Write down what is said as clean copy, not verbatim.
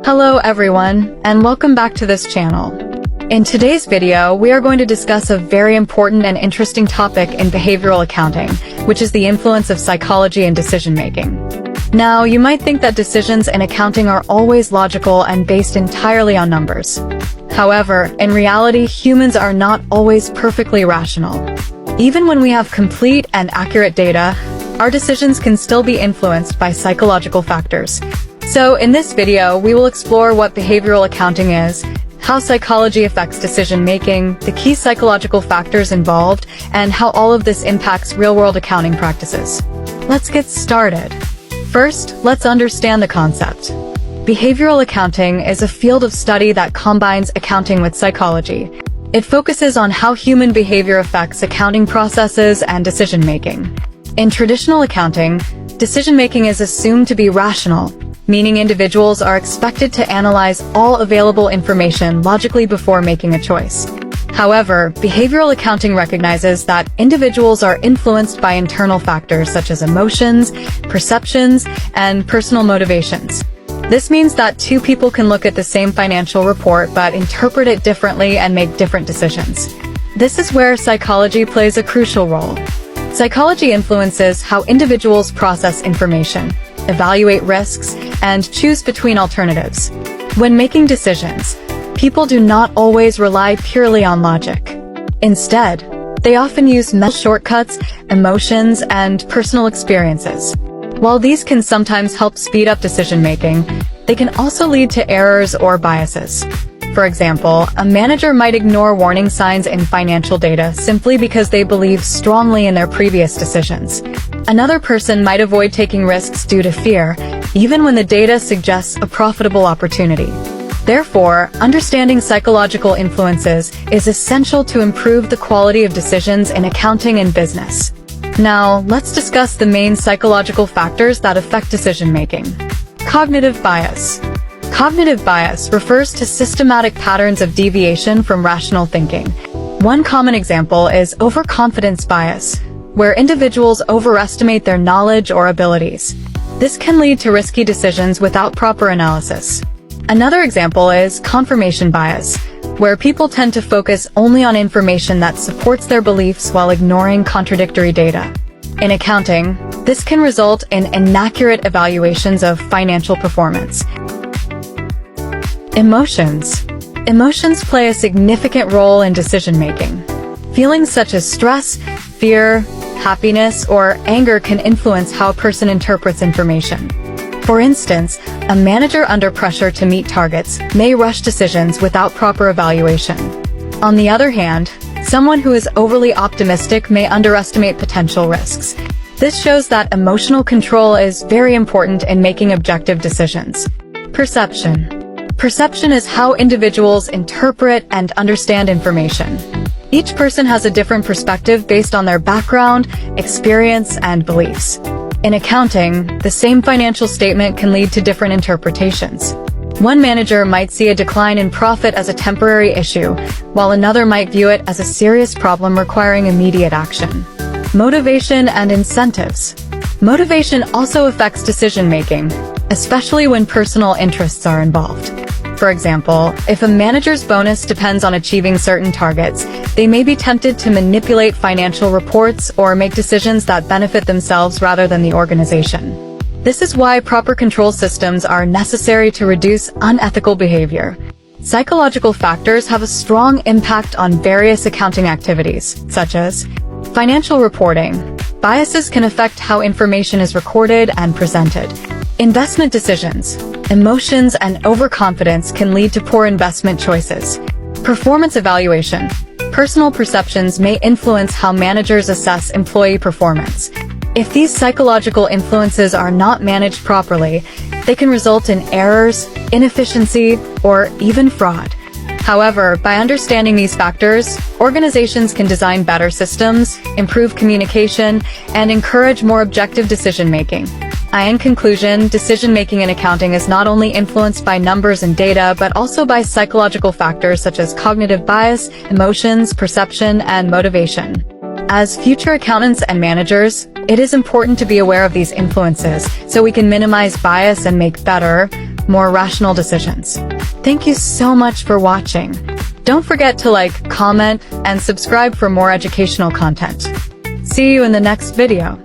Hello everyone, and welcome back to this channel. In today's video, we are going to discuss a very important and interesting topic in behavioral accounting, which is the influence of psychology in decision-making. Now, you might think that decisions in accounting are always logical and based entirely on numbers. However, in reality, humans are not always perfectly rational. Even when we have complete and accurate data, our decisions can still be influenced by psychological factors. So in this video, we will explore what behavioral accounting is, how psychology affects decision-making, the key psychological factors involved, and how all of this impacts real-world accounting practices. Let's get started. First, let's understand the concept. Behavioral accounting is a field of study that combines accounting with psychology. It focuses on how human behavior affects accounting processes and decision-making. In traditional accounting, decision-making is assumed to be rational, meaning individuals are expected to analyze all available information logically before making a choice. However, behavioral accounting recognizes that individuals are influenced by internal factors such as emotions, perceptions, and personal motivations. This means that two people can look at the same financial report but interpret it differently and make different decisions. This is where psychology plays a crucial role. Psychology influences how individuals process information, evaluate risks, and choose between alternatives. When making decisions, people do not always rely purely on logic. Instead, they often use mental shortcuts, emotions, and personal experiences. While these can sometimes help speed up decision-making, they can also lead to errors or biases. For example, a manager might ignore warning signs in financial data simply because they believe strongly in their previous decisions. Another person might avoid taking risks due to fear, even when the data suggests a profitable opportunity. Therefore, understanding psychological influences is essential to improve the quality of decisions in accounting and business. Now, let's discuss the main psychological factors that affect decision-making. Cognitive bias. Cognitive bias refers to systematic patterns of deviation from rational thinking. One common example is overconfidence bias, where individuals overestimate their knowledge or abilities. This can lead to risky decisions without proper analysis. Another example is confirmation bias, where people tend to focus only on information that supports their beliefs while ignoring contradictory data. In accounting, this can result in inaccurate evaluations of financial performance. Emotions. Emotions play a significant role in decision-making. Feelings such as stress, fear, happiness, or anger can influence how a person interprets information. For instance, a manager under pressure to meet targets may rush decisions without proper evaluation. On the other hand, someone who is overly optimistic may underestimate potential risks. This shows that emotional control is very important in making objective decisions. Perception. Perception is how individuals interpret and understand information. Each person has a different perspective based on their background, experience, and beliefs. In accounting, the same financial statement can lead to different interpretations. One manager might see a decline in profit as a temporary issue, while another might view it as a serious problem requiring immediate action. Motivation and incentives. Motivation also affects decision-making, especially when personal interests are involved. For example, if a manager's bonus depends on achieving certain targets, they may be tempted to manipulate financial reports or make decisions that benefit themselves rather than the organization. This is why proper control systems are necessary to reduce unethical behavior. Psychological factors have a strong impact on various accounting activities, such as financial reporting. Biases can affect how information is recorded and presented. Investment decisions. Emotions and overconfidence can lead to poor investment choices. Performance evaluation. Personal perceptions may influence how managers assess employee performance. If these psychological influences are not managed properly, they can result in errors, inefficiency, or even fraud. However, by understanding these factors, organizations can design better systems, improve communication, and encourage more objective decision-making. In conclusion, decision-making in accounting is not only influenced by numbers and data, but also by psychological factors such as cognitive bias, emotions, perception, and motivation. As future accountants and managers, it is important to be aware of these influences so we can minimize bias and make better, more rational decisions. Thank you so much for watching. Don't forget to like, comment, and subscribe for more educational content. See you in the next video.